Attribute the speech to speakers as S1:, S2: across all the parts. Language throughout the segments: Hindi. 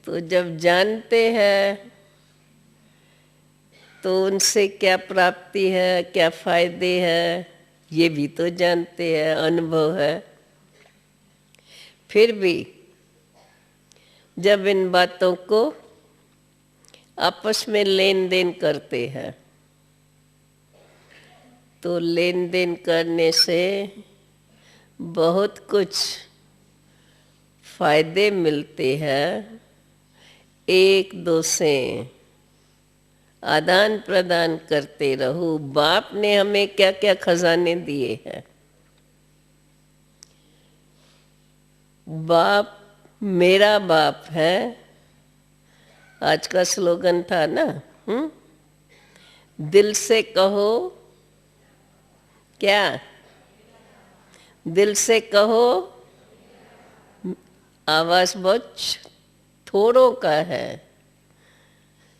S1: तो जब जानते हैं तो उनसे क्या प्राप्ति है, क्या फायदे हैं, ये भी तो जानते हैं, अनुभव है। फिर भी जब इन बातों को आपस में लेन देन करते हैं तो लेन देन करने से बहुत कुछ फायदे मिलते हैं। एक दो से आदान प्रदान करते रहो। बाप ने हमें क्या क्या खजाने दिए हैं। बाप मेरा बाप है, आज का स्लोगन था ना। दिल से कहो, क्या दिल से कहो, आवाज बहुत थोड़ों का है,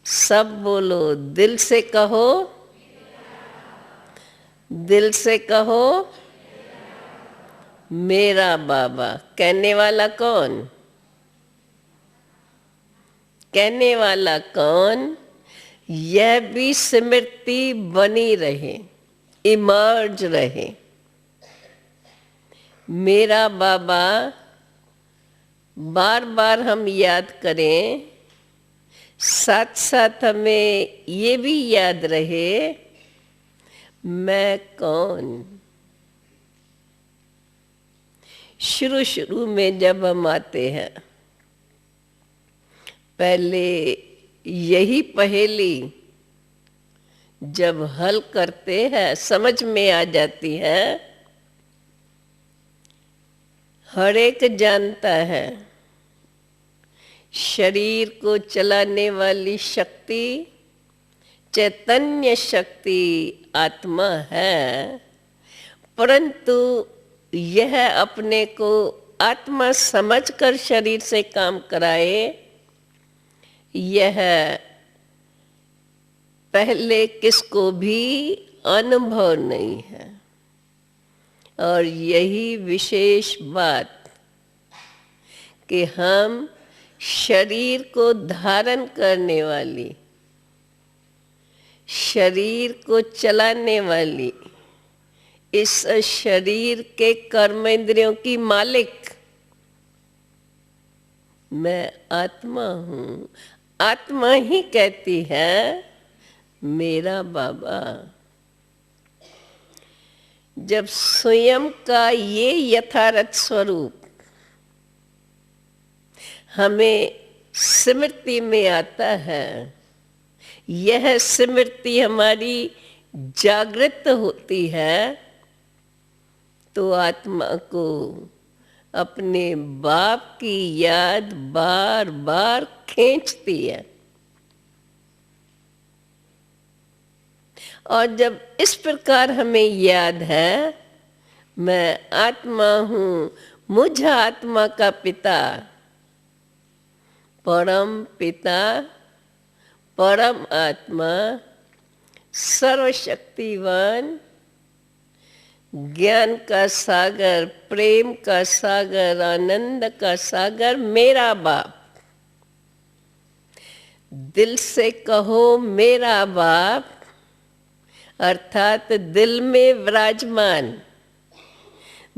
S1: सब बोलो। दिल से कहो, दिल से कहो मेरा बाबा। कहने वाला कौन? कहने वाला कौन? यह भी स्मृति बनी रहे, इमर्ज रहे। मेरा बाबा बार बार हम याद करें, साथ साथ हमें ये भी याद रहे मैं कौन। शुरू में जब हम आते हैं, पहले यही पहेली जब हल करते हैं समझ में आ जाती है। हर एक जानता है शरीर को चलाने वाली शक्ति चैतन्य शक्ति आत्मा है, परंतु यह अपने को आत्मा समझकर शरीर से काम कराए, यह पहले किसको भी अनुभव नहीं है। और यही विशेष बात कि हम शरीर को धारण करने वाली, शरीर को चलाने वाली, इस शरीर के कर्मेंद्रियों की मालिक मैं आत्मा हूँ। आत्मा ही कहती है मेरा बाबा। जब स्वयं का ये यथार्थ स्वरूप हमें स्मृति में आता है, यह स्मृति हमारी जागृत होती है, तो आत्मा को अपने बाप की याद बार बार खींचती है। और जब इस प्रकार हमें याद है मैं आत्मा हूँ, मुझ आत्मा का पिता परम पिता, परम आत्मा, सर्वशक्तिवान, ज्ञान का सागर, प्रेम का सागर, आनंद का सागर मेरा बाप। दिल से कहो मेरा बाप, अर्थात दिल में विराजमान,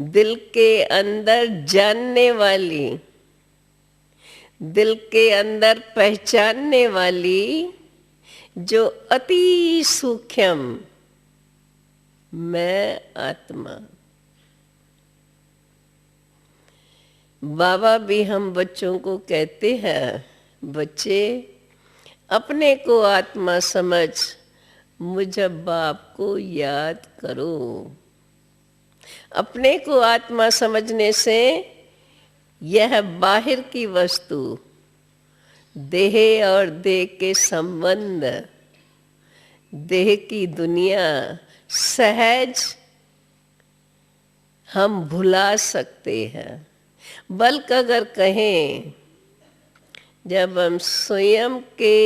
S1: दिल के अंदर जानने वाली, दिल के अंदर पहचानने वाली, जो अति सूक्ष्म मैं आत्मा। बाबा भी हम बच्चों को कहते हैं, बच्चे अपने को आत्मा समझ, मुझ बाप को याद करो। अपने को आत्मा समझने से यह बाहर की वस्तु, देह और देह के संबंध, देह की दुनिया सहज हम भुला सकते हैं। बल्कि अगर कहें जब हम स्वयं के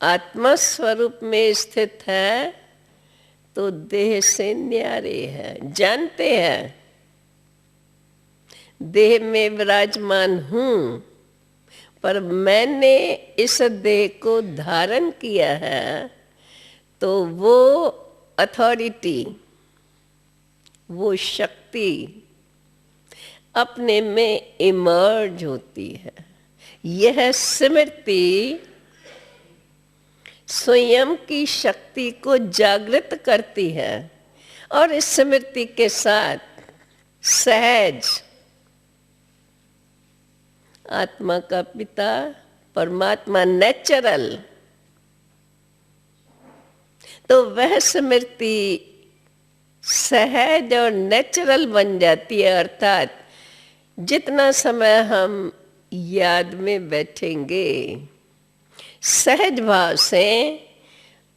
S1: आत्मा स्वरूप में स्थित है तो देह से न्यारे है। जानते हैं देह में विराजमान हूँ, पर मैंने इस देह को धारण किया है, तो वो अथॉरिटी, वो शक्ति अपने में इमर्ज होती है। यह स्मृति स्वयं की शक्ति को जागृत करती है और इस स्मृति के साथ सहज आत्मा का पिता परमात्मा नेचुरल, तो वह स्मृति सहज और नेचुरल बन जाती है। अर्थात जितना समय हम याद में बैठेंगे सहज भाव से,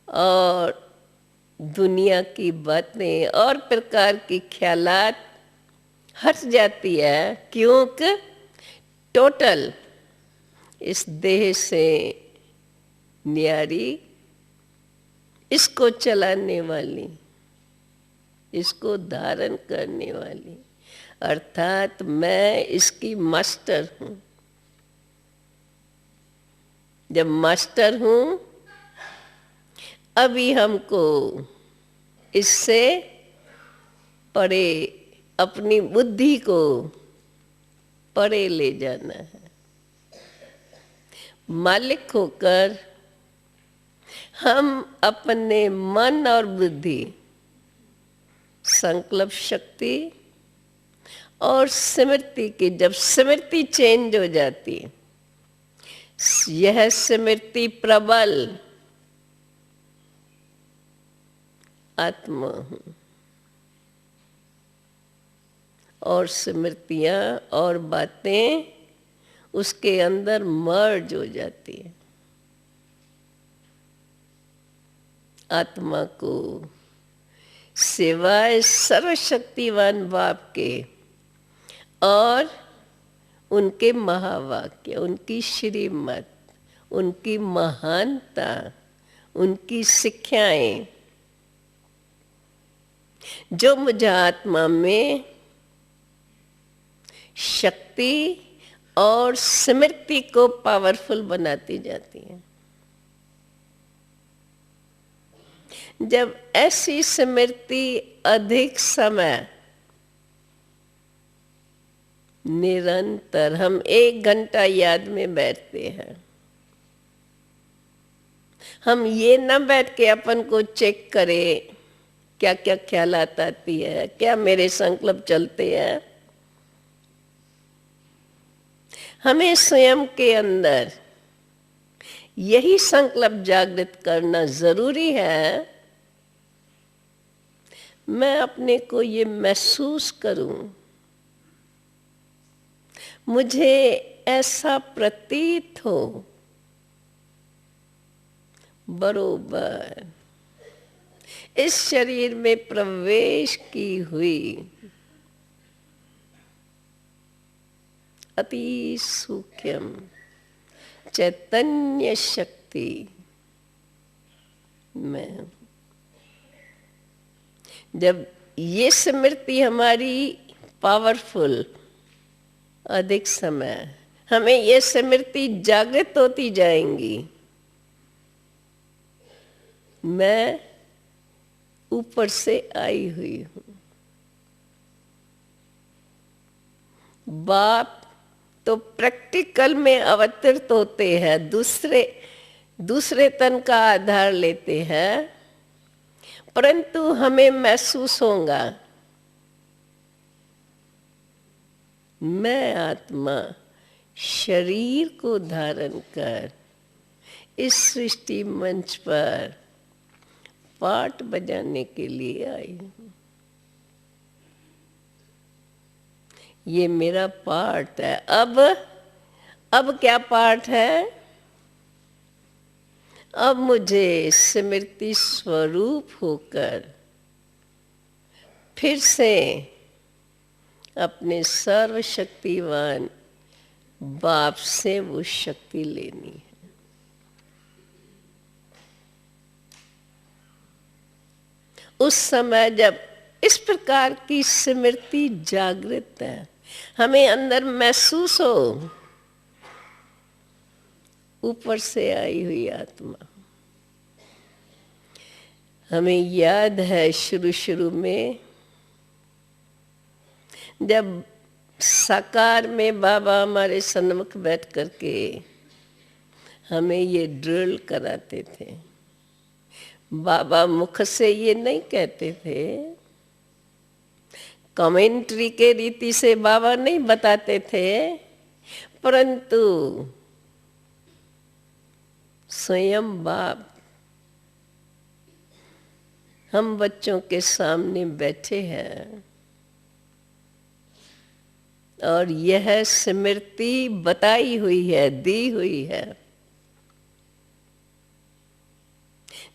S1: और दुनिया की बातें और प्रकार की ख्यालात हट जाती है, क्योंकि टोटल इस देह से न्यारी, इसको चलाने वाली, इसको धारण करने वाली, अर्थात मैं इसकी मास्टर हूँ। जब मास्टर हूँ, अभी हमको इससे परे अपनी बुद्धि को परे ले जाना है। मालिक होकर हम अपने मन और बुद्धि, संकल्प शक्ति और स्मृति की, जब स्मृति चेंज हो जाती है, यह स्मृति प्रबल आत्मा हूँ, और स्मृतियाँ और बातें उसके अंदर मर्ज हो जाती है। आत्मा को सिवाय सर्वशक्तिवान बाप के और उनके महावाक्य, उनकी श्रीमत, उनकी महानता, उनकी शिक्षाएं, जो मुझे आत्मा में शक्ति और स्मृति को पावरफुल बनाती जाती है। जब ऐसी स्मृति अधिक समय निरंतर, हम 1 घंटा याद में बैठते हैं, हम ये न बैठ के अपन को चेक करें क्या क्या ख्यालात आती है, क्या मेरे संकल्प चलते हैं। हमें स्वयं के अंदर यही संकल्प जागृत करना जरूरी है, मैं अपने को ये महसूस करूं, मुझे ऐसा प्रतीत हो बरोबर इस शरीर में प्रवेश की हुई अति सूक्ष्म चैतन्य शक्ति में, जब ये स्मृति हमारी पावरफुल अधिक समय, हमें ये स्मृति जागृत होती जाएंगी, मैं ऊपर से आई हुई हूँ। बाप तो प्रैक्टिकल में अवतरित होते हैं, दूसरे तन का आधार लेते हैं, परंतु हमें महसूस होगा मैं आत्मा शरीर को धारण कर इस सृष्टि मंच पर पाठ बजाने के लिए आई हूँ। ये मेरा पाठ है। अब क्या पाठ है? अब मुझे स्मृति स्वरूप होकर फिर से अपने सर्वशक्तिवान बाप से वो शक्ति लेनी है। उस समय जब इस प्रकार की स्मृति जागृत है, हमें अंदर महसूस हो ऊपर से आई हुई आत्मा। हमें याद है शुरू शुरू में जब साकार में बाबा हमारे सन्मुख बैठ करके हमें ये ड्रिल कराते थे। बाबा मुख से ये नहीं कहते थे, कमेंट्री के रीति से बाबा नहीं बताते थे, परंतु स्वयं बाप हम बच्चों के सामने बैठे हैं और यह स्मृति बताई हुई है, दी हुई है,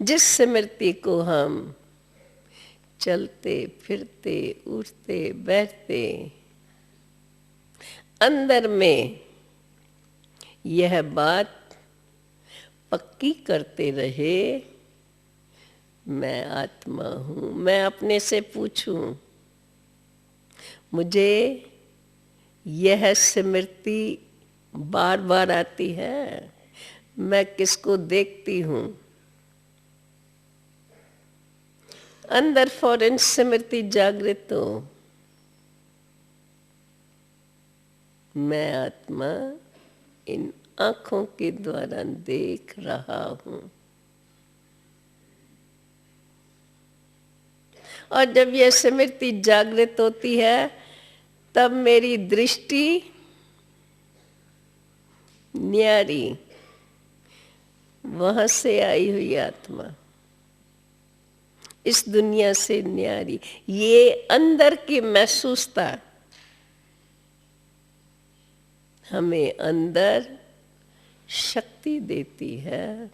S1: जिस स्मृति को हम चलते फिरते उठते बैठते अंदर में यह बात पक्की करते रहे, मैं आत्मा हूँ। मैं अपने से पूछूं, मुझे यह स्मृति बार बार आती है, मैं किसको देखती हूँ? अंदर फौरन स्मृति जागृत हो, मैं आत्मा इन आंखों के द्वारा देख रहा हूँ। और जब यह स्मृति जागृत होती है तब मेरी दृष्टि न्यारी, वहां से आई हुई आत्मा, इस दुनिया से न्यारी, ये अंदर की महसूसता हमें अंदर शक्ति देती है,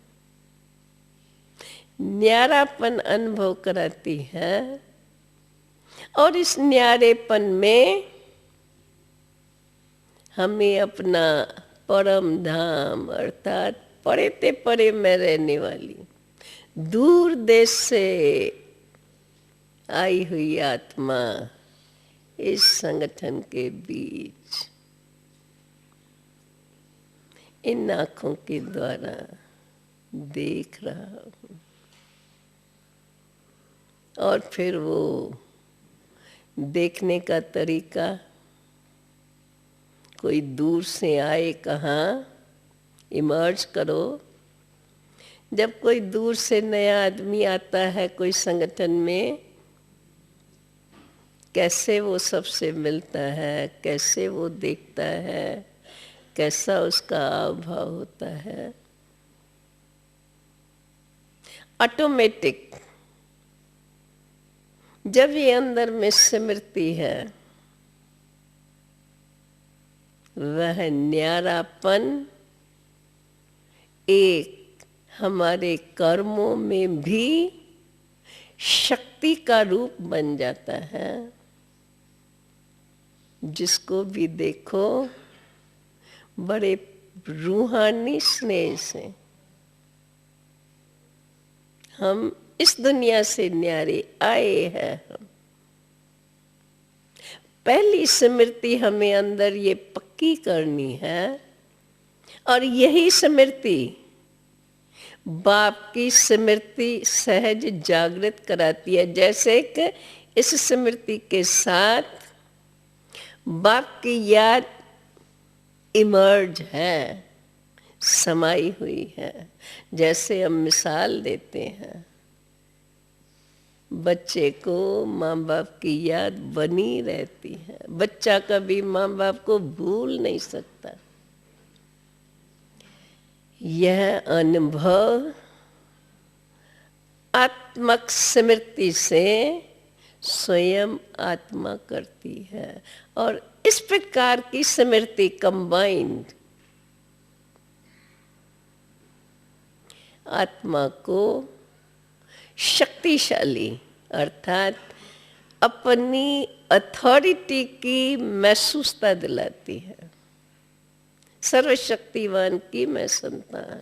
S1: न्यारापन अनुभव कराती है। और इस न्यारेपन में हमें अपना परम धाम अर्थात परे ते परे में रहने वाली दूर देश से आई हुई आत्मा इस संगठन के बीच इन आंखों के द्वारा देख रहा हूँ। और फिर वो देखने का तरीका, कोई दूर से आए कहाँ इमर्ज करो। जब कोई दूर से नया आदमी आता है कोई संगठन में, कैसे वो सबसे मिलता है, कैसे वो देखता है, कैसा उसका भाव होता है, ऑटोमेटिक जब ये अंदर में स्मृति है, वह न्यारापन एक हमारे कर्मों में भी शक्ति का रूप बन जाता है। जिसको भी देखो बड़े रूहानी स्नेह से, हम इस दुनिया से न्यारे आए हैं। हम पहली स्मृति हमें अंदर ये पक्की करनी है, और यही स्मृति बाप की स्मृति सहज जागृत कराती है। जैसे कि इस स्मृति के साथ बाप की याद इमर्ज है, समाई हुई है। जैसे हम मिसाल देते हैं, बच्चे को माँ बाप की याद बनी रहती है, बच्चा कभी माँ बाप को भूल नहीं सकता। यह अनुभव आत्मक स्मृति से स्वयं आत्मा करती है, और इस प्रकार की स्मृति कंबाइंड आत्मा को शक्तिशाली अर्थात अपनी अथॉरिटी की महसूसता दिलाती है। सर्वशक्तिवान की मैं संतान,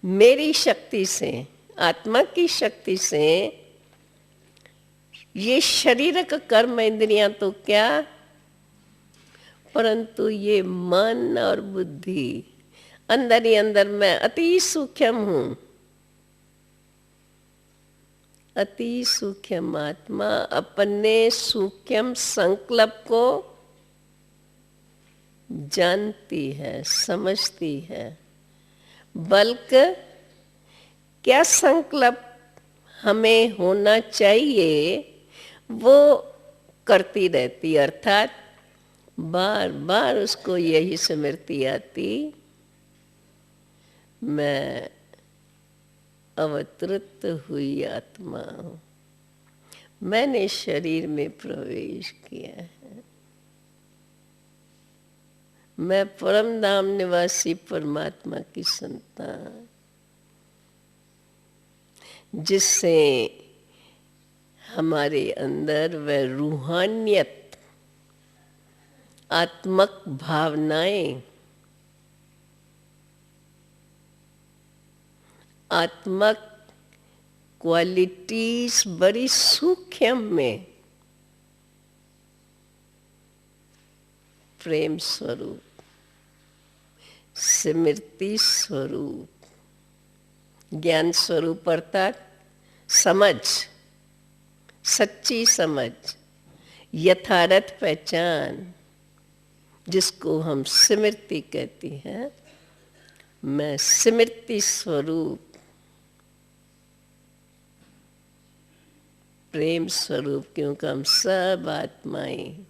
S1: मेरी शक्ति से, आत्मा की शक्ति से ये शरीरक कर्म इंद्रियां तो क्या परंतु ये मन और बुद्धि अंदर ही अंदर मैं अति सूक्ष्म हूं, अति सूक्ष्म आत्मा अपने सूक्ष्म संकल्प को जानती है, समझती है, बल्कि क्या संकल्प हमें होना चाहिए वो करती रहती, अर्थात बार बार उसको यही स्मृति आती, मैं अवतृत हुई आत्मा हूं, मैंने शरीर में प्रवेश किया है, मैं परम धाम निवासी परमात्मा की संतान, जिससे हमारे अंदर वह रूहानियत, आत्मक भावनाएं, आत्मक क्वालिटीज बड़ी सूक्ष्म में प्रेम स्वरूप, स्मृति स्वरूप, ज्ञान स्वरूप अर्थात समझ, सच्ची समझ, यथार्थ पहचान, जिसको हम स्मृति कहती हैं, मैं स्मृति स्वरूप, प्रेम स्वरूप, क्योंकि हम सब आत्माएं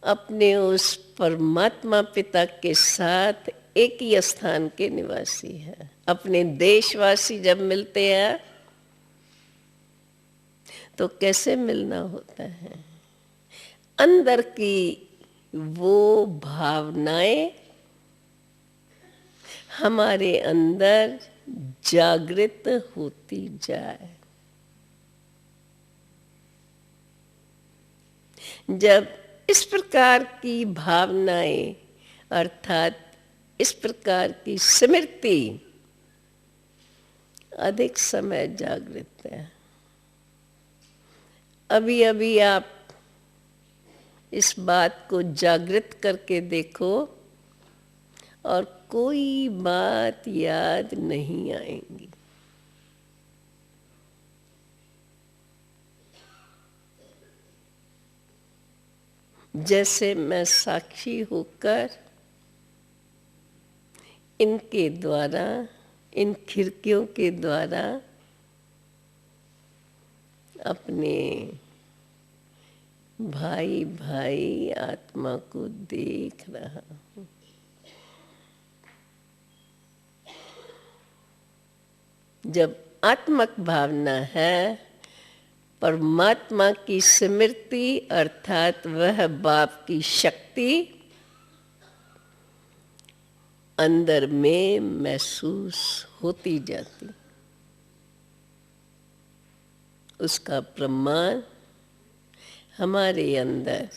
S1: अपने उस परमात्मा पिता के साथ एक ही स्थान के निवासी है। अपने देशवासी जब मिलते हैं तो कैसे मिलना होता है, अंदर की वो भावनाएं हमारे अंदर जागृत होती जाए। जब इस प्रकार की भावनाएं अर्थात इस प्रकार की स्मृति अधिक समय जागृत है, अभी अभी आप इस बात को जागृत करके देखो और कोई बात याद नहीं आएगी। जैसे मैं साक्षी होकर इनके द्वारा, इन खिड़कियों के द्वारा अपने भाई भाई आत्मा को देख रहा हूँ। जब आत्मक भावना है, परमात्मा की स्मृति अर्थात वह बाप की शक्ति अंदर में महसूस होती जाती, उसका प्रमाण हमारे अंदर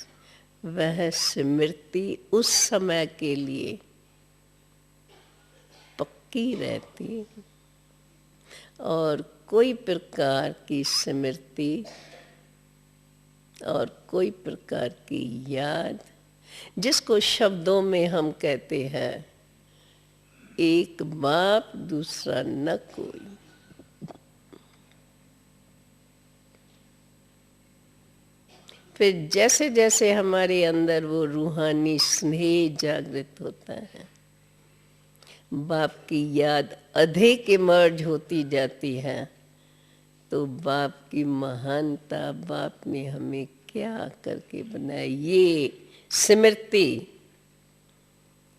S1: वह स्मृति उस समय के लिए पक्की रहती और कोई प्रकार की स्मृति और कोई प्रकार की याद, जिसको शब्दों में हम कहते हैं एक बाप दूसरा न कोई, फिर जैसे जैसे हमारे अंदर वो रूहानी स्नेह जागृत होता है, बाप की याद अधिक इमर्ज होती जाती है, तो बाप की महानता, बाप ने हमें क्या करके बनाया, ये स्मृति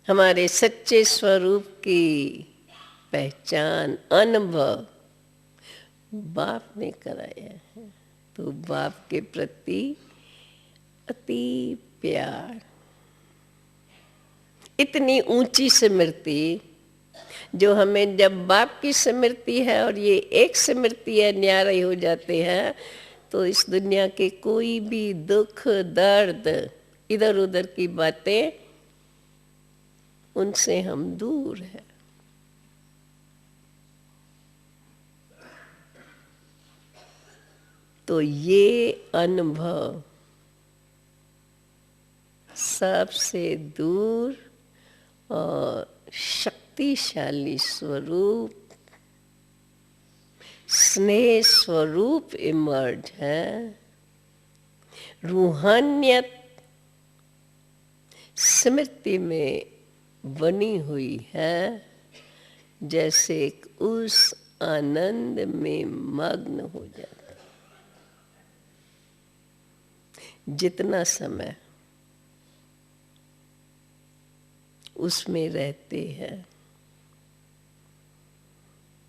S1: हमारे सच्चे स्वरूप की पहचान, अनुभव बाप ने कराया है। तो बाप के प्रति अति प्यार, इतनी ऊंची स्मृति जो हमें, जब बाप की स्मृति है और ये एक स्मृति है, न्यारे हो जाते हैं, तो इस दुनिया के कोई भी दुख दर्द इधर उधर की बातें, उनसे हम दूर हैं। तो ये अनुभव सबसे दूर और शक्तिशाली स्वरूप, स्नेह स्वरूप इमर्ज है। रूहानियत स्मृति में बनी हुई है, जैसे उस आनंद में मग्न हो जाता। जितना समय उसमें रहते हैं,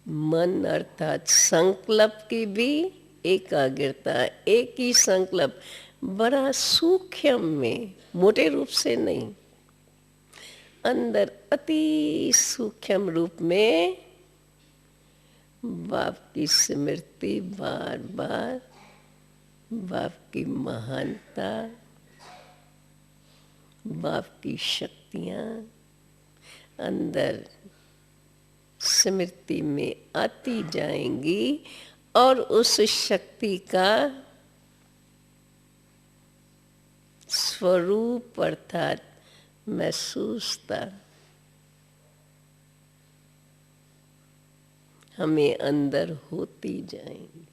S1: मन अर्थात संकल्प की भी एकाग्रता, एक ही संकल्प बड़ा सूक्ष्म में, मोटे रूप से नहीं, अंदर अति सूक्ष्म रूप में बाप की स्मृति, बार बार बाप की महानता, बाप की शक्तियाँ अंदर स्मृति में आती जाएंगी और उस शक्ति का स्वरूप अर्थात महसूसता हमें अंदर होती जाएंगी।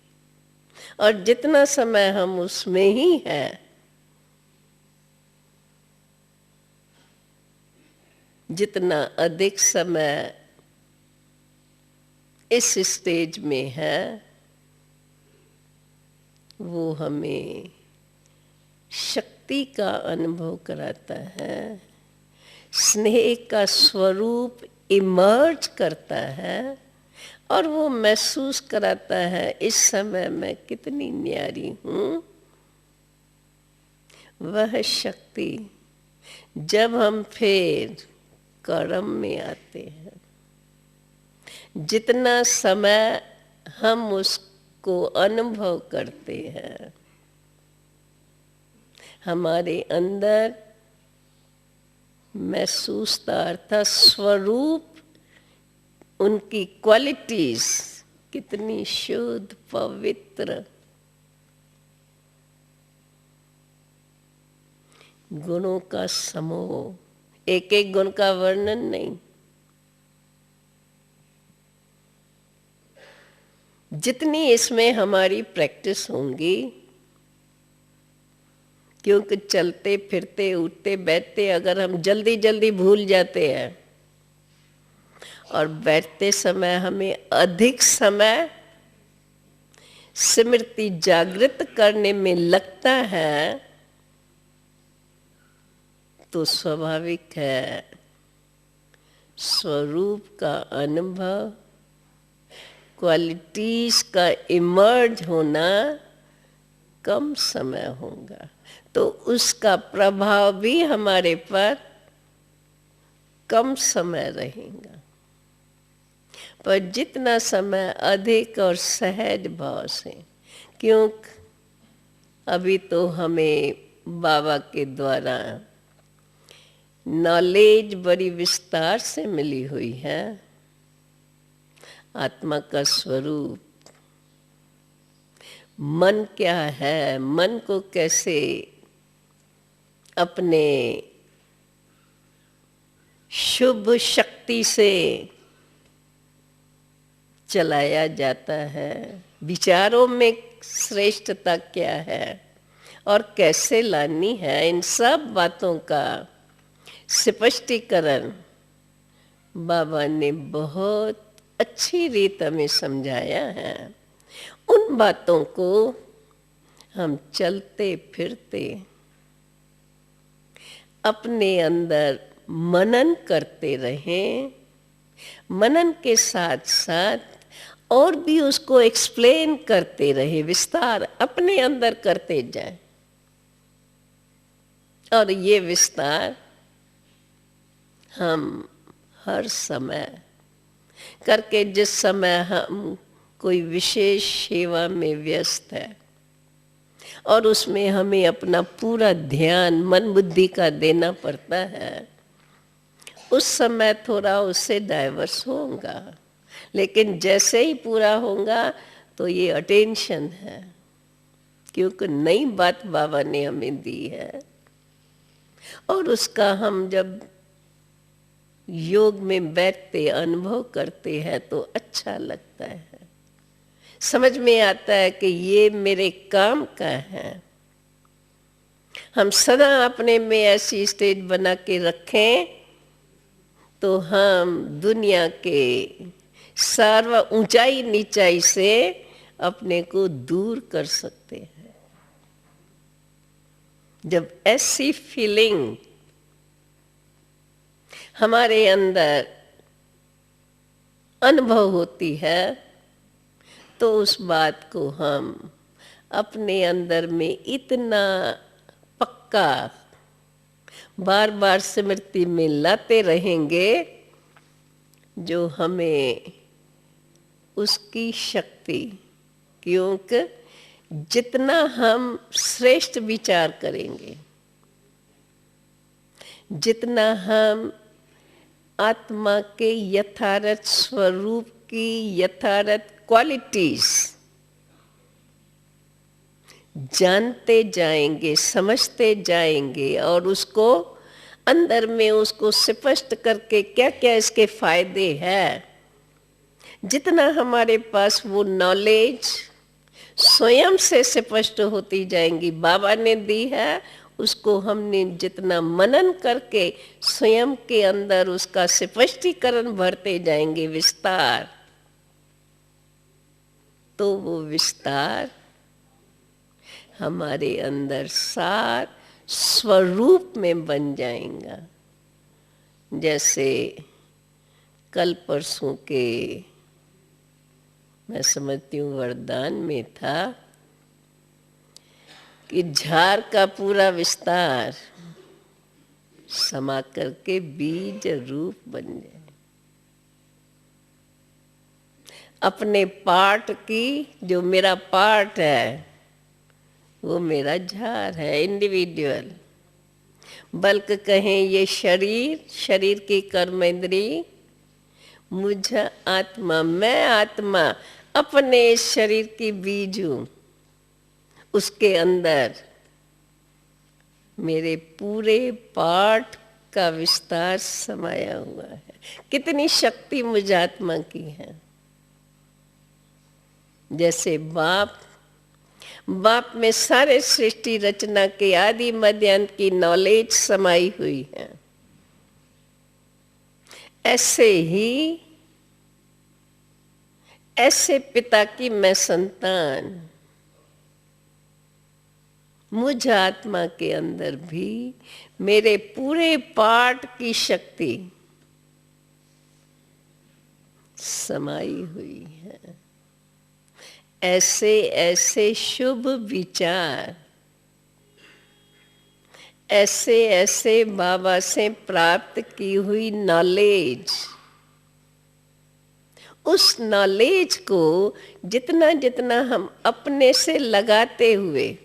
S1: और जितना समय हम उसमें ही हैं, जितना अधिक समय इस स्टेज में है, वो हमें शक्ति का अनुभव कराता है, स्नेह का स्वरूप इमर्ज करता है और वो महसूस कराता है इस समय मैं कितनी न्यारी हूँ। वह शक्ति जब हम फिर कर्म में आते हैं, जितना समय हम उसको अनुभव करते हैं, हमारे अंदर महसूसता अर्थात स्वरूप, उनकी क्वालिटीज कितनी शुद्ध, पवित्र, गुणों का समूह, एक एक गुण का वर्णन नहीं, जितनी इसमें हमारी प्रैक्टिस होंगी, क्योंकि चलते फिरते उठते बैठते अगर हम जल्दी जल्दी भूल जाते हैं और बैठते समय हमें अधिक समय स्मृति जागृत करने में लगता है, तो स्वाभाविक है स्वरूप का अनुभव, क्वालिटीज का इमर्ज होना कम समय होगा, तो उसका प्रभाव भी हमारे पर कम समय रहेगा। पर जितना समय अधिक और सहज भाव से, क्योंकि अभी तो हमें बाबा के द्वारा नॉलेज बड़ी विस्तार से मिली हुई है, आत्मा का स्वरूप, मन क्या है, मन को कैसे अपने शुभ शक्ति से चलाया जाता है, विचारों में श्रेष्ठता क्या है और कैसे लानी है, इन सब बातों का स्पष्टीकरण बाबा ने बहुत अच्छी रीत हमें समझाया है। उन बातों को हम चलते फिरते अपने अंदर मनन करते रहें, मनन के साथ साथ और भी उसको एक्सप्लेन करते रहे, विस्तार अपने अंदर करते जाए। और ये विस्तार हम हर समय करके, जिस समय हम कोई विशेष सेवा में व्यस्त है और उसमें हमें अपना पूरा ध्यान मन बुद्धि का देना पड़ता है, उस समय थोड़ा उससे डाइवर्स होगा, लेकिन जैसे ही पूरा होगा तो ये अटेंशन है, क्योंकि नई बात बाबा ने हमें दी है। और उसका हम जब योग में बैठते अनुभव करते हैं तो अच्छा लगता है, समझ में आता है कि ये मेरे काम का है। हम सदा अपने में ऐसी स्टेज बना के रखें तो हम दुनिया के सर्व ऊंचाई नीचाई से अपने को दूर कर सकते हैं। जब ऐसी फीलिंग हमारे अंदर अनुभव होती है तो उस बात को हम अपने अंदर में इतना पक्का बार बार स्मृति में लाते रहेंगे जो हमें उसकी शक्ति, क्योंकि जितना हम श्रेष्ठ विचार करेंगे, जितना हम आत्मा के यथार्थ स्वरूप की यथार्थ क्वालिटीज जानते जाएंगे, समझते जाएंगे और उसको अंदर में उसको स्पष्ट करके क्या क्या इसके फायदे हैं, जितना हमारे पास वो नॉलेज स्वयं से स्पष्ट होती जाएंगी। बाबा ने दी है, उसको हमने जितना मनन करके स्वयं के अंदर उसका स्पष्टीकरण भरते जाएंगे, विस्तार, तो वो विस्तार हमारे अंदर सार स्वरूप में बन जाएगा। जैसे कल परसों के मैं समझती हूँ वरदान में था कि झाड़ का पूरा विस्तार समा करके बीज रूप बन जाए। अपने पार्ट की, जो मेरा पार्ट है वो मेरा झाड़ है, इंडिविजुअल। बल्कि कहें ये शरीर, शरीर की कर्म इंद्री, मुझे आत्मा, मैं आत्मा अपने शरीर की बीज हूँ, उसके अंदर मेरे पूरे पार्ट का विस्तार समाया हुआ है। कितनी शक्ति मुझ आत्मा की है। जैसे बाप में सारे सृष्टि रचना के आदि मध्य अंत की नॉलेज समाई हुई है, ऐसे ही ऐसे पिता की मैं संतान, मुझ आत्मा के अंदर भी मेरे पूरे पार्ट की शक्ति समाई हुई है। ऐसे ऐसे शुभ विचार, ऐसे ऐसे बाबा से प्राप्त की हुई नॉलेज, उस नॉलेज को जितना जितना हम अपने से लगाते हुए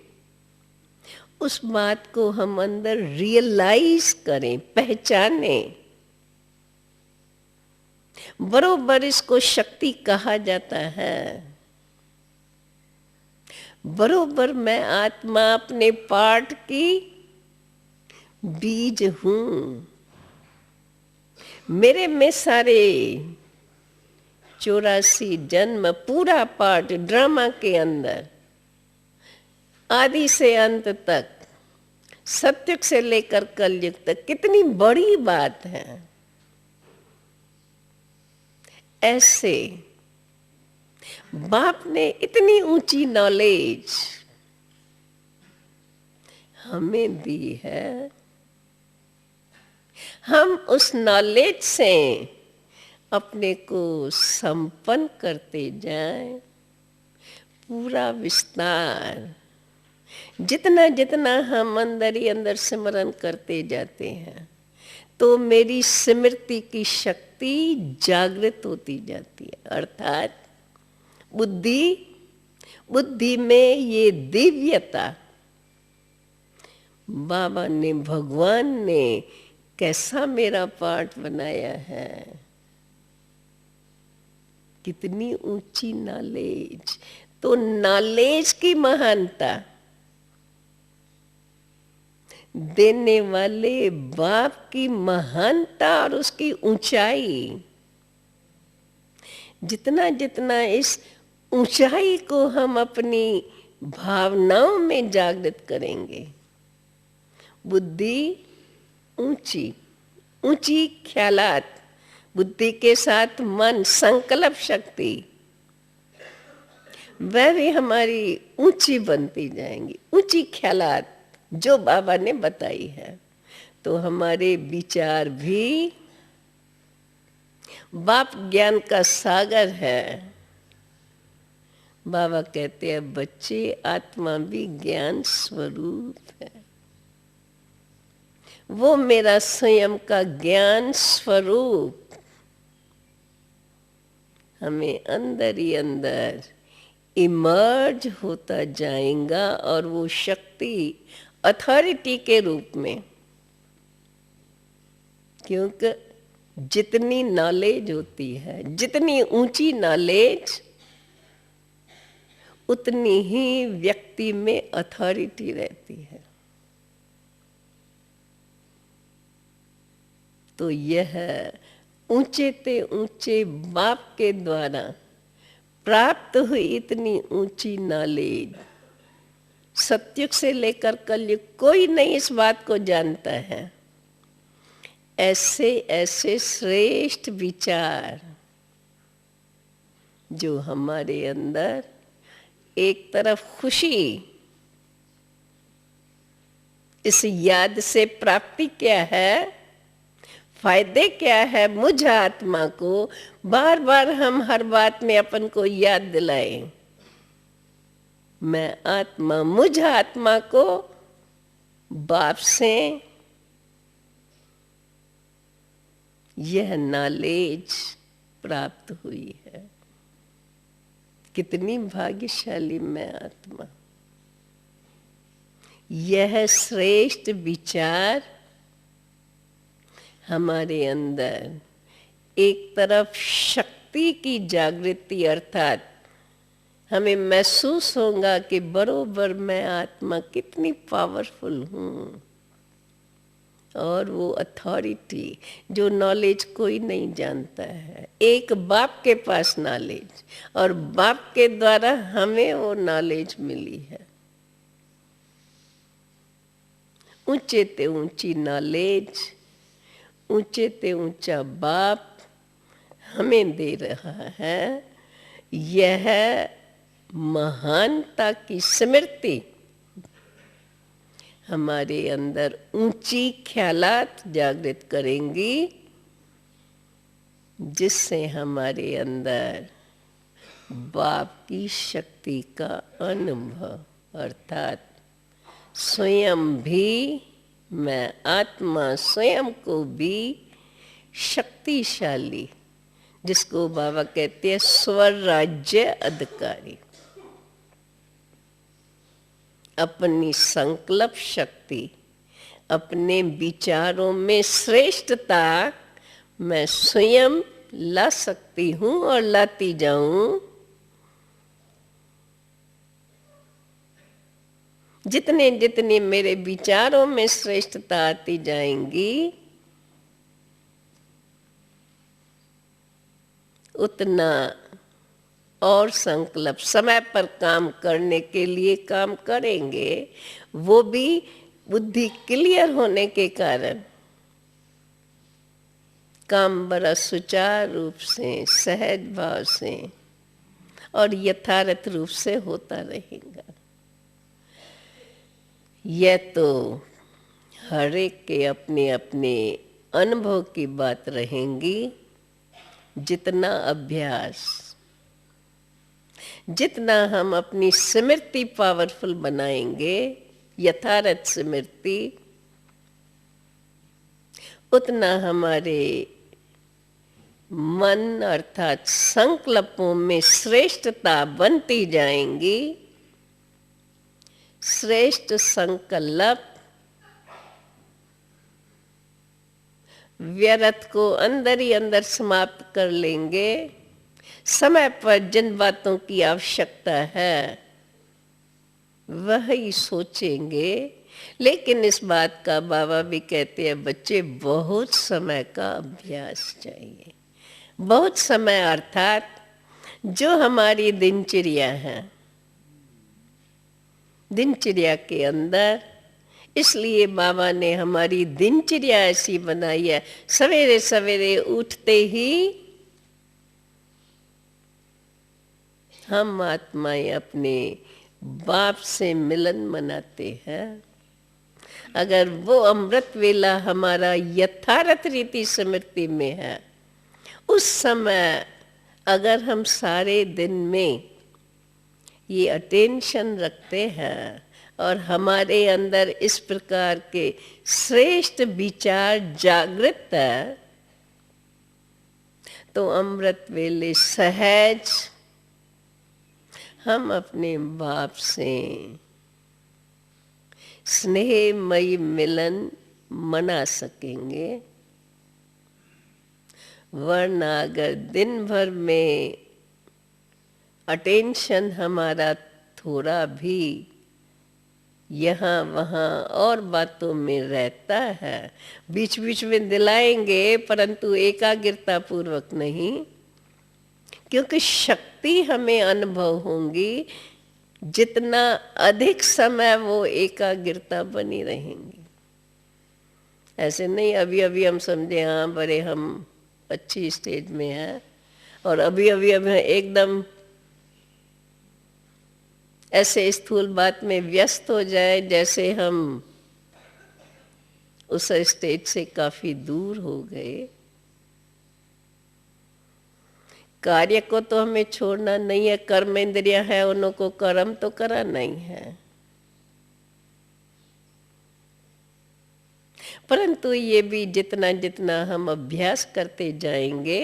S1: उस बात को हम अंदर रियलाइज करें, पहचानें, बरोबर इसको शक्ति कहा जाता है। बरोबर मैं आत्मा अपने पार्ट की बीज हूं। मेरे में सारे 84 जन्म, पूरा पार्ट ड्रामा के अंदर आदि से अंत तक, सत्युग से लेकर कलयुग तक, कितनी बड़ी बात है। ऐसे बाप ने इतनी ऊंची नॉलेज हमें दी है, हम उस नॉलेज से अपने को संपन्न करते जाएं। पूरा विस्तार जितना जितना हम अंदर ही अंदर सिमरन करते जाते हैं तो मेरी स्मृति की शक्ति जागृत होती जाती है। अर्थात बुद्धि में ये दिव्यता बाबा ने, भगवान ने कैसा मेरा पार्ट बनाया है, कितनी ऊंची नॉलेज। तो नॉलेज की महानता देने वाले बाप की महानता और उसकी ऊंचाई, जितना जितना इस ऊंचाई को हम अपनी भावनाओं में जागृत करेंगे, बुद्धि ऊंची, ऊंची ख्यालात, बुद्धि के साथ मन, संकल्प शक्ति, वह भी हमारी ऊंची बनती जाएंगी, ऊंची ख्यालात जो बाबा ने बताई है। तो हमारे विचार भी बाप ज्ञान का सागर है। बाबा कहते हैं बच्चे, आत्मा भी ज्ञान स्वरूप है। वो मेरा स्वयं का ज्ञान स्वरूप हमें अंदर ही अंदर इमर्ज होता जाएगा, और वो शक्ति अथॉरिटी के रूप में, क्योंकि जितनी नॉलेज होती है, जितनी ऊंची नॉलेज, उतनी ही व्यक्ति में अथॉरिटी रहती है। तो यह ऊंचे ते ऊंचे बाप के द्वारा प्राप्त हुई इतनी ऊंची नॉलेज, सतयुग से लेकर कलयुग कोई नहीं इस बात को जानता है। ऐसे ऐसे श्रेष्ठ विचार जो हमारे अंदर एक तरफ खुशी, इस याद से प्राप्ति क्या है, फायदे क्या है, मुझ आत्मा को बार बार हम हर बात में अपन को याद दिलाएं, मैं आत्मा, मुझ आत्मा को बाप से यह नॉलेज प्राप्त हुई है। कितनी भाग्यशाली मैं आत्मा। यह श्रेष्ठ विचार हमारे अंदर एक तरफ शक्ति की जागृति, अर्थात हमें महसूस होगा कि बरोबर मैं आत्मा कितनी पावरफुल हूँ, और वो अथॉरिटी जो नॉलेज कोई नहीं जानता है, एक बाप के पास नॉलेज, और बाप के द्वारा हमें वो नॉलेज मिली है। ऊंचे ते ऊंची नॉलेज, ऊंचे ते ऊंचा बाप हमें दे रहा है। यह महानता की स्मृति हमारे अंदर ऊंची ख्यालात जागृत करेंगी, जिससे हमारे अंदर बाप की शक्ति का अनुभव, अर्थात स्वयं भी, मैं आत्मा स्वयं को भी शक्तिशाली, जिसको बाबा कहते हैं स्वराज्य अधिकारी, अपनी संकल्प शक्ति, अपने विचारों में श्रेष्ठता मैं स्वयं ला सकती हूँ और लाती जाऊं। जितने जितने मेरे विचारों में श्रेष्ठता आती जाएंगी, उतना और संकल्प समय पर काम करने के लिए काम करेंगे। वो भी बुद्धि क्लियर होने के कारण काम बड़ा सुचारू रूप से, सहज भाव से और यथार्थ रूप से होता रहेगा। यह तो हर एक के अपने अपने अनुभव की बात रहेंगी। जितना अभ्यास, जितना हम अपनी स्मृति पावरफुल बनाएंगे, यथार्थ स्मृति, उतना हमारे मन अर्थात संकल्पों में श्रेष्ठता बनती जाएंगी। श्रेष्ठ संकल्प व्यर्थ को अंदर ही अंदर समाप्त कर लेंगे। समय पर जिन बातों की आवश्यकता है वही सोचेंगे, लेकिन इस बात का बाबा भी कहते हैं, बच्चे बहुत समय का अभ्यास चाहिए। बहुत समय अर्थात जो हमारी दिनचर्या है, दिनचर्या के अंदर, इसलिए बाबा ने हमारी दिनचर्या ऐसी बनाई है, सवेरे सवेरे उठते ही हम आत्माएं अपने बाप से मिलन मनाते हैं। अगर वो अमृत वेला हमारा यथार्थ रीति स्मृति में है, उस समय अगर हम सारे दिन में ये अटेंशन रखते हैं और हमारे अंदर इस प्रकार के श्रेष्ठ विचार जागृत है, तो अमृत वेले सहज हम अपने बाप से स्नेहमयी मिलन मना सकेंगे। वरना अगर दिन भर में अटेंशन हमारा थोड़ा भी यहाँ वहाँ और बातों में रहता है, बीच बीच में दिलाएंगे परंतु एकाग्रता पूर्वक नहीं, क्योंकि शक्ति हमें अनुभव होंगी जितना अधिक समय वो एकाग्रता बनी रहेंगी। ऐसे नहीं अभी अभी हम समझे हाँ बड़े हम अच्छी स्टेज में हैं और अभी अभी हम एकदम ऐसे स्थूल बात में व्यस्त हो जाए जैसे हम उस स्टेज से काफी दूर हो गए। कार्य को तो हमें छोड़ना नहीं है, कर्म इंद्रिया है, उनको कर्म तो कराना ही है, परंतु ये भी जितना जितना हम अभ्यास करते जाएंगे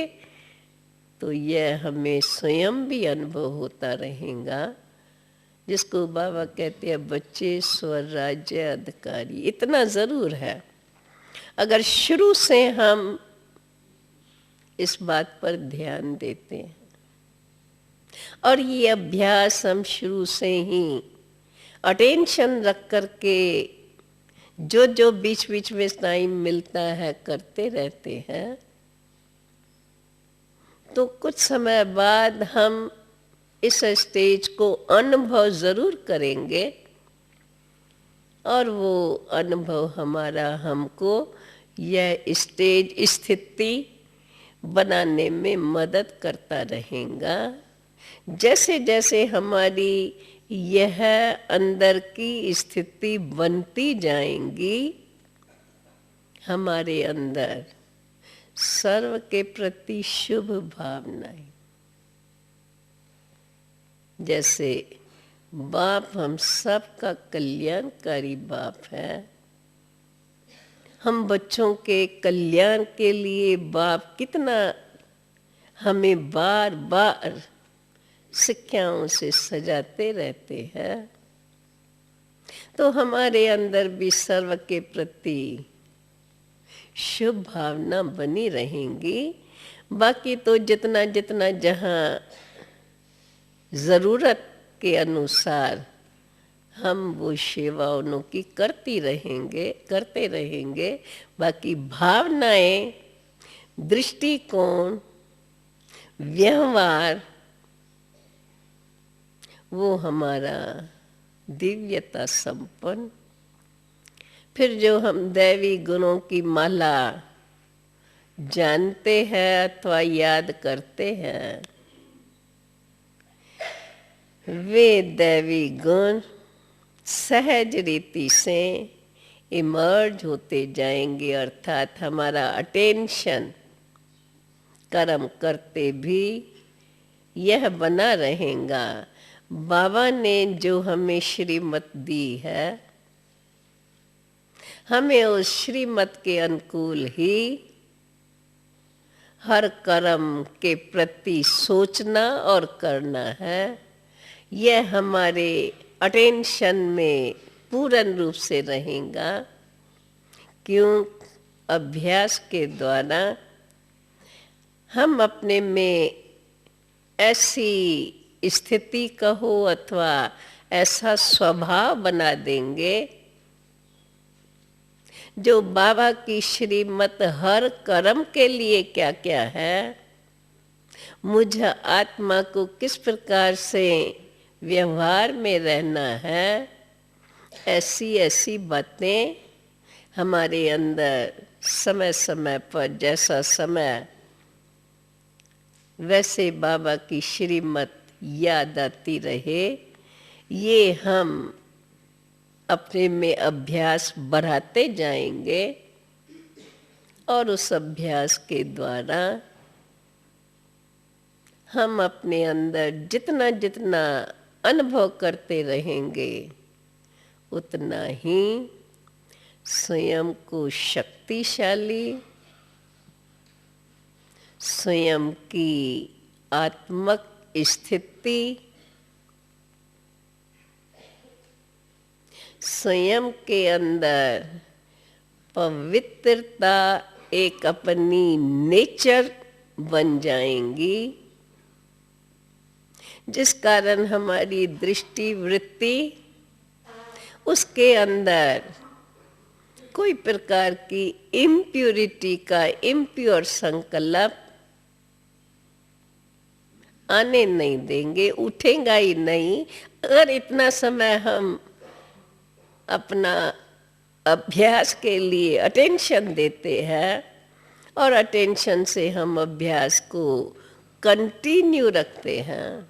S1: तो यह हमें स्वयं भी अनुभव होता रहेगा, जिसको बाबा कहते हैं बच्चे स्वराज्य अधिकारी। इतना जरूर है, अगर शुरू से हम इस बात पर ध्यान देते हैं और ये अभ्यास हम शुरू से ही अटेंशन रख करके जो जो बीच बीच में टाइम मिलता है करते रहते हैं, तो कुछ समय बाद हम इस स्टेज को अनुभव जरूर करेंगे और वो अनुभव हमारा हमको यह स्टेज स्थिति बनाने में मदद करता रहेगा। जैसे जैसे हमारी यह अंदर की स्थिति बनती जाएंगी, हमारे अंदर सर्व के प्रति शुभ भावनाएं, जैसे बाप हम सबका कल्याणकारी बाप है, हम बच्चों के कल्याण के लिए बाप कितना हमें बार बार शिक्षाओं से सजाते रहते हैं, तो हमारे अंदर भी सर्व के प्रति शुभ भावना बनी रहेंगी। बाकी तो जितना जितना जहाँ जरूरत के अनुसार हम वो सेवा उनकी करते रहेंगे। बाकी भावनाएं, दृष्टिकोण, व्यवहार वो हमारा दिव्यता संपन्न, फिर जो हम दैवी गुणों की माला जानते हैं अथवा याद करते हैं, वे दैवी गुण सहज रीति से इमर्ज होते जाएंगे, अर्थात हमारा अटेंशन कर्म करते भी यह बना रहेगा। बाबा ने जो हमें श्रीमत दी है, हमें उस श्रीमत के अनुकूल ही हर कर्म के प्रति सोचना और करना है। यह हमारे अटेंशन में पूर्ण रूप से रहेगा, क्यों अभ्यास के द्वारा हम अपने में ऐसी स्थिति कहो अथवा ऐसा स्वभाव बना देंगे जो बाबा की श्रीमत हर कर्म के लिए क्या क्या है, मुझ आत्मा को किस प्रकार से व्यवहार में रहना है, ऐसी ऐसी बातें हमारे अंदर समय समय पर जैसा समय वैसे बाबा की श्रीमत याद आती रहे। ये हम अपने में अभ्यास बढ़ाते जाएंगे और उस अभ्यास के द्वारा हम अपने अंदर जितना जितना अनुभव करते रहेंगे उतना ही स्वयं को शक्तिशाली, स्वयं की आत्मक स्थिति, स्वयं के अंदर पवित्रता एक अपनी नेचर बन जाएंगी, जिस कारण हमारी दृष्टि वृत्ति उसके अंदर कोई प्रकार की इम्प्योरिटी का इम्प्योर संकल्प आने नहीं देंगे, उठेगा ही नहीं। अगर इतना समय हम अपना अभ्यास के लिए अटेंशन देते हैं और अटेंशन से हम अभ्यास को कंटिन्यू रखते हैं,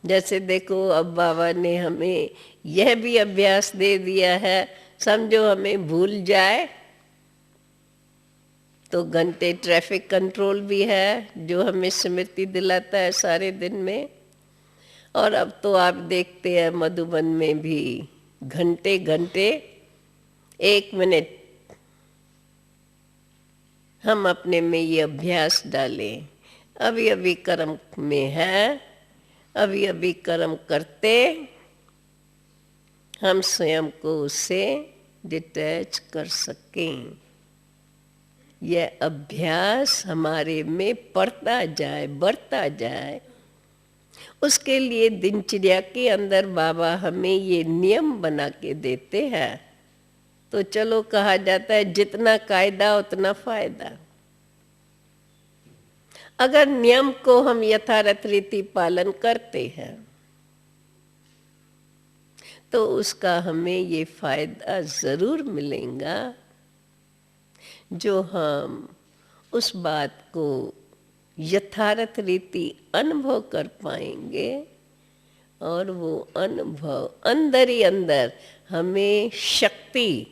S1: जैसे देखो अब बाबा ने हमें यह भी अभ्यास दे दिया है, समझो हमें भूल जाए तो घंटे ट्रैफिक कंट्रोल भी है जो हमें स्मृति दिलाता है सारे दिन में। और अब तो आप देखते हैं मधुबन में भी घंटे घंटे 1 मिनट हम अपने में ये अभ्यास डालें, अभी अभी कर्म में है, अभी अभी कर्म करते हम स्वयं को उससे डिटैच कर सकें। यह अभ्यास हमारे में पड़ता जाए, बढ़ता जाए। उसके लिए दिनचर्या के अंदर बाबा हमें ये नियम बना के देते हैं। तो चलो कहा जाता है जितना कायदा उतना फायदा। अगर नियम को हम यथारथ रीति पालन करते हैं तो उसका हमें ये फायदा जरूर मिलेगा, जो हम उस बात को यथारथ रीति अनुभव कर पाएंगे और वो अनुभव अंदर ही अंदर हमें शक्ति,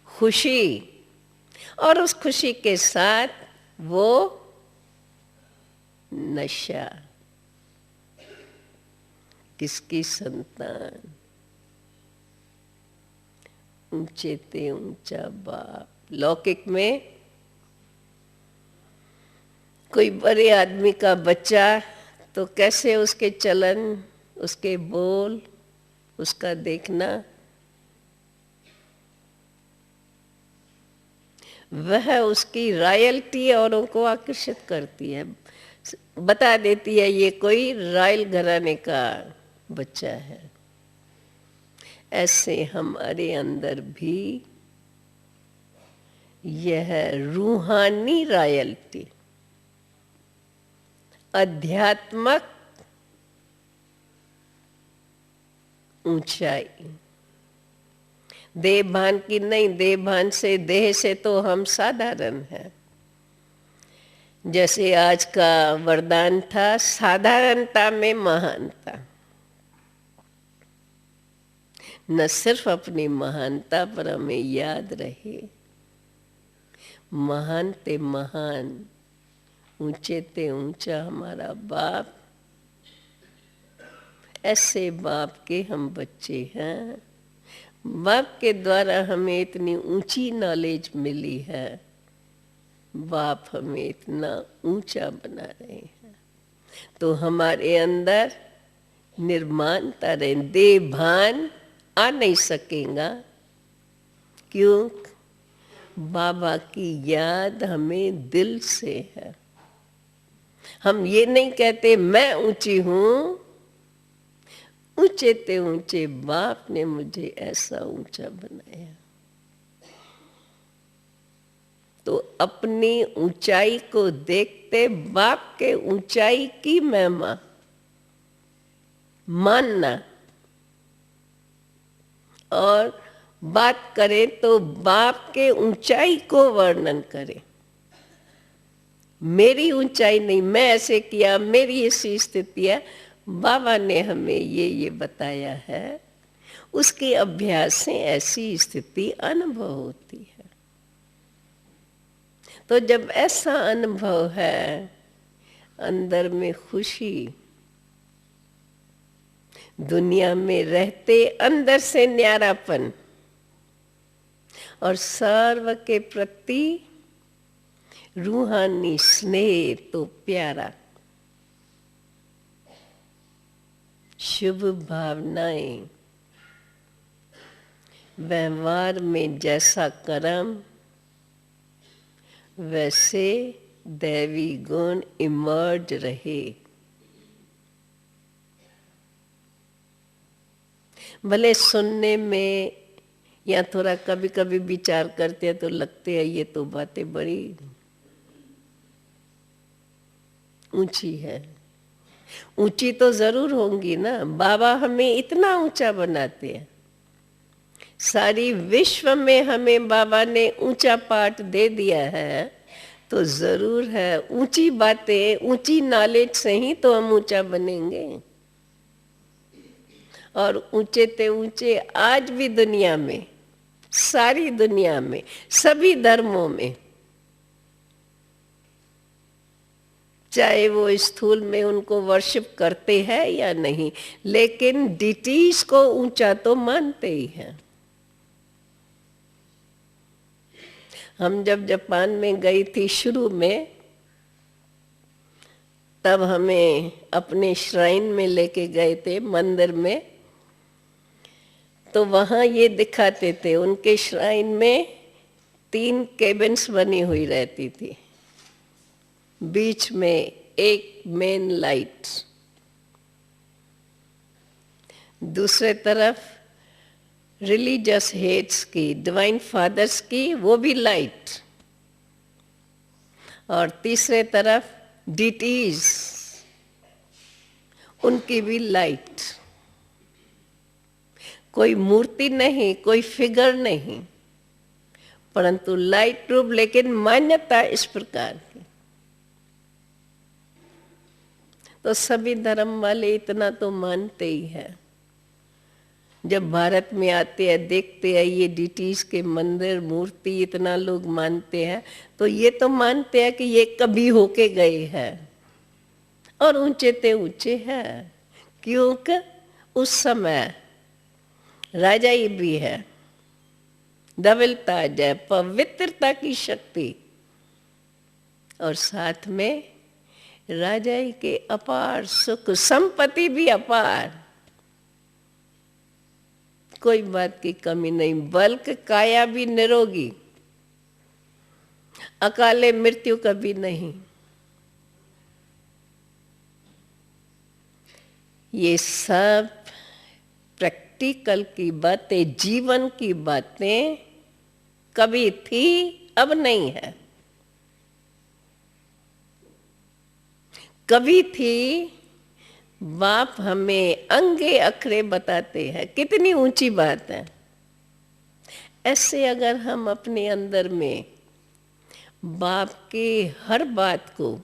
S1: खुशी और उस खुशी के साथ वो नशा, किसकी संतान, ऊंचे ते ऊंचा बाप। लौकिक में कोई बड़े आदमी का बच्चा तो कैसे उसके चलन, उसके बोल, उसका देखना, वह उसकी रॉयल्टी औरों को आकर्षित करती है, बता देती है ये कोई रॉयल घराने का बच्चा है। ऐसे हमारे अंदर भी यह रूहानी रॉयल्टी, अध्यात्मक ऊंचाई, देहभान की नहीं, देहभान से, देह से तो हम साधारण हैं। जैसे आज का वरदान था, साधारणता में महानता। न सिर्फ अपनी महानता पर हमें याद रहे, महान ते महान, ऊंचे ते ऊंचा हमारा बाप। ऐसे बाप के हम बच्चे हैं। बाप के द्वारा हमें इतनी ऊंची नॉलेज मिली है, बाप हमें इतना ऊंचा बना रहे हैं। तो हमारे अंदर निर्माणता रहे, देहभान आ नहीं सकेगा। क्यों? बाबा की याद हमें दिल से है। हम ये नहीं कहते मैं ऊंची हूं, ऊंचे ते ऊंचे बाप ने मुझे ऐसा ऊंचा बनाया। तो अपनी ऊंचाई को देखते बाप के ऊंचाई की महिमा मानना, और बात करें तो बाप के ऊंचाई को वर्णन करें। मेरी ऊंचाई नहीं, मैं ऐसे किया, मेरी ऐसी स्थिति है, बाबा ने हमें ये बताया है, उसके अभ्यास से ऐसी स्थिति अनुभव होती है। तो जब ऐसा अनुभव है, अंदर में खुशी, दुनिया में रहते अंदर से न्यारापन और सर्व के प्रति रूहानी स्नेह तो प्यारा, शुभ भावनाएं, व्यवहार में जैसा कर्म वैसे दैवी गुण इमर्ज रहे। भले सुनने में या थोड़ा कभी कभी विचार करते हैं तो लगते हैं ये तो बातें बड़ी ऊंची है। ऊंची तो जरूर होंगी ना, बाबा हमें इतना ऊंचा बनाते हैं। सारी विश्व में हमें बाबा ने ऊंचा पाठ दे दिया है, तो जरूर है ऊंची बातें, ऊंची नॉलेज से ही तो हम ऊंचा बनेंगे। और ऊंचे ते ऊंचे आज भी दुनिया में, सारी दुनिया में, सभी धर्मों में, चाहे वो स्थूल में उनको वर्शिप करते हैं या नहीं, लेकिन डिटीज को ऊंचा तो मानते ही हैं। हम जब जापान में गई थी शुरू में, तब हमें अपने श्राइन में लेके गए थे, मंदिर में, तो वहाँ ये दिखाते थे, उनके श्राइन में 3 केबिन्स बनी हुई रहती थी, बीच में एक मेन लाइट, दूसरे तरफ रिलीजियस हेड्स की, डिवाइन फादर्स की, वो भी लाइट, और तीसरे तरफ डिटीज, उनकी भी लाइट। कोई मूर्ति नहीं, कोई फिगर नहीं, परंतु लाइट रूप, लेकिन मान्यता इस प्रकार की। तो सभी धर्म वाले इतना तो मानते ही हैं। जब भारत में आते हैं, देखते हैं ये डिटीज के मंदिर, मूर्ति इतना लोग मानते हैं, तो ये तो मानते हैं कि ये कभी होके गए हैं और ऊंचे ते ऊंचे हैं, क्योंकि उस समय राजा ही भी है, धवल ताज है, पवित्रता की शक्ति, और साथ में राजाई के अपार सुख, संपत्ति भी अपार, कोई बात की कमी नहीं, बल्कि काया भी निरोगी, अकाले मृत्यु कभी नहीं। ये सब प्रैक्टिकल की बातें, जीवन की बातें कभी थी, अब नहीं है। कभी थी, बाप हमें अंगे अखरे बताते हैं, कितनी ऊंची बात है। ऐसे अगर हम अपने अंदर में बाप के हर बात को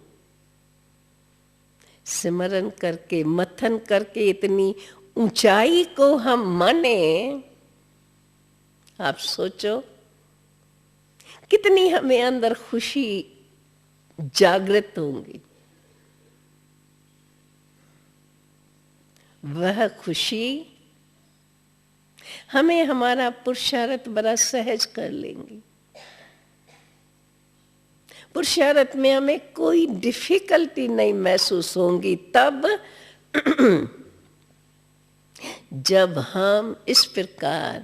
S1: सिमरन करके, मथन करके, इतनी ऊंचाई को हम माने, आप सोचो कितनी हमें अंदर खुशी जागृत होंगी। वह खुशी हमें हमारा पुरुषार्थ बड़ा सहज कर लेंगी। पुरुषार्थ में हमें कोई डिफिकल्टी नहीं महसूस होगी तब जब हम इस प्रकार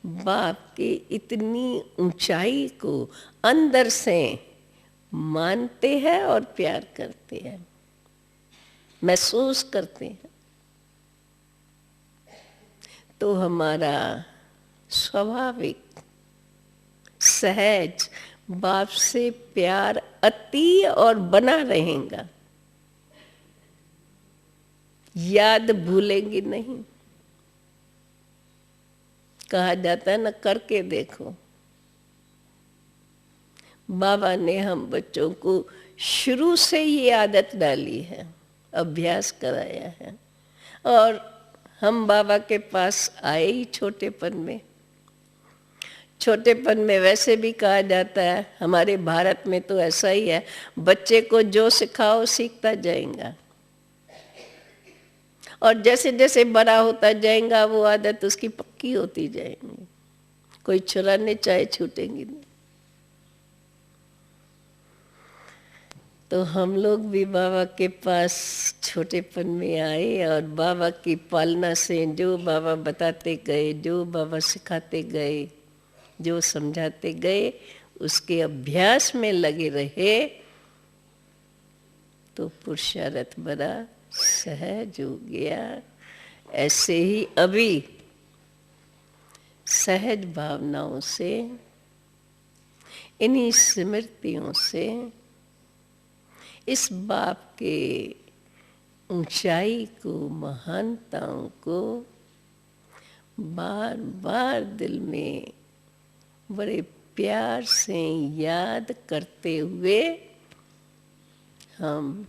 S1: बाप की इतनी ऊंचाई को अंदर से मानते हैं और प्यार करते हैं, महसूस करते हैं, तो हमारा स्वाभाविक सहज बाप से प्यार अति और बना रहेगा। याद भूलेंगी नहीं। कहा जाता है ना, करके देखो। बाबा ने हम बच्चों को शुरू से ये आदत डाली है, अभ्यास कराया है। और हम बाबा के पास आए ही छोटेपन में। छोटेपन में वैसे भी कहा जाता है, हमारे भारत में तो ऐसा ही है, बच्चे को जो सिखाओ सीखता जाएगा, और जैसे जैसे बड़ा होता जाएगा वो आदत उसकी पक्की होती जाएगी। कोई छुड़ाने चाहे छूटेंगी नहीं। तो हम लोग भी बाबा के पास छोटेपन में आए, और बाबा की पालना से जो बाबा बताते गए, जो बाबा सिखाते गए, जो समझाते गए, उसके अभ्यास में लगे रहे, तो पुरुषार्थ बड़ा सहज हो गया। ऐसे ही अभी सहज भावनाओं से, इन्हीं स्मृतियों से इस बाप के ऊंचाई को, महानताओं को बार बार दिल में बड़े प्यार से याद करते हुए हम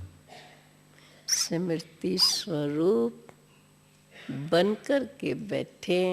S1: स्मृति स्वरूप बनकर के बैठे।